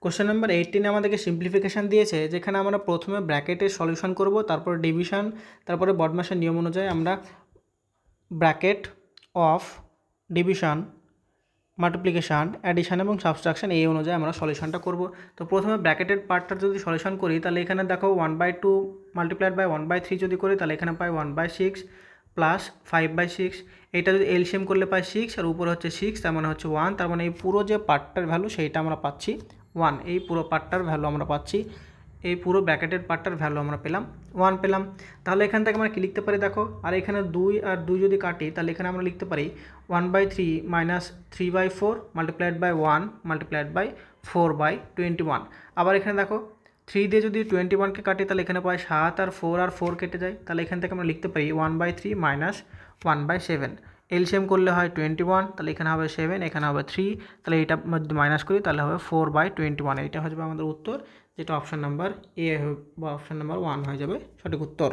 Question number 18 আমাদেরকে simplification দিয়েছে, যেখানে আমরা প্রথমে ব্র্যাকেটের সলিউশন করব, তারপরে ডিভিশন, তারপরে বদমাসের নিয়ম অনুযায়ী আমরা bracket of division, multiplication, addition এবং সাবট্রাকশান এই অনুযায়ী আমরা সলিউশনটা করব। তো প্রথমে ব্র্যাকেটের পার্টটা যদি সলিউশন করি তাহলে এখানে দেখো 1/2 মাল্টিপ্লাইড বাই 1/3 যদি করি তাহলে এখানে পাই 1/6 প্লাস 5/6। এইটা যদি এলসিএম করলে পাই 6 আর উপরে হচ্ছে 6, তার মানে হচ্ছে 1। তার মানে এই পুরো যে পার্টটার ভ্যালু সেইটা আমরা পাচ্ছি 1। এই পুরো পার্টটার ভ্যালু আমরা পাচ্ছি, এই পুরো ব্র্যাকেটের পার্টটার ভ্যালু আমরা পেলাম 1 পেলাম। তাহলে এখান থেকে আমরা কী লিখতে পারি দেখো, আর এখানে 2 আর 2 যদি কাটি তাহলে এখানে আমরা লিখতে পারি 1/3 minus 3/4 multiplied by 1 multiplied by 4/21। আবার এখানে দেখো 3 দিয়ে যদি 21কে কাটি তাহলে এখানে পাই 7 আর 4 কেটে যায়, তাহলে এখান থেকে আমরা লিখতে পারি 1/3 মাইনাস 1/7। এলসিএম করলে হয় 21, তাহলে এখানে হবে 7, এখানে হবে 3, তাহলে এইটা মধ্যে মাইনাস করি তাহলে হবে 4/21। এইটা হয়ে যাবে আমাদের উত্তর, যেটা অপশান নাম্বার এ বা অপশান নাম্বার 1 হয়ে যাবে সঠিক উত্তর।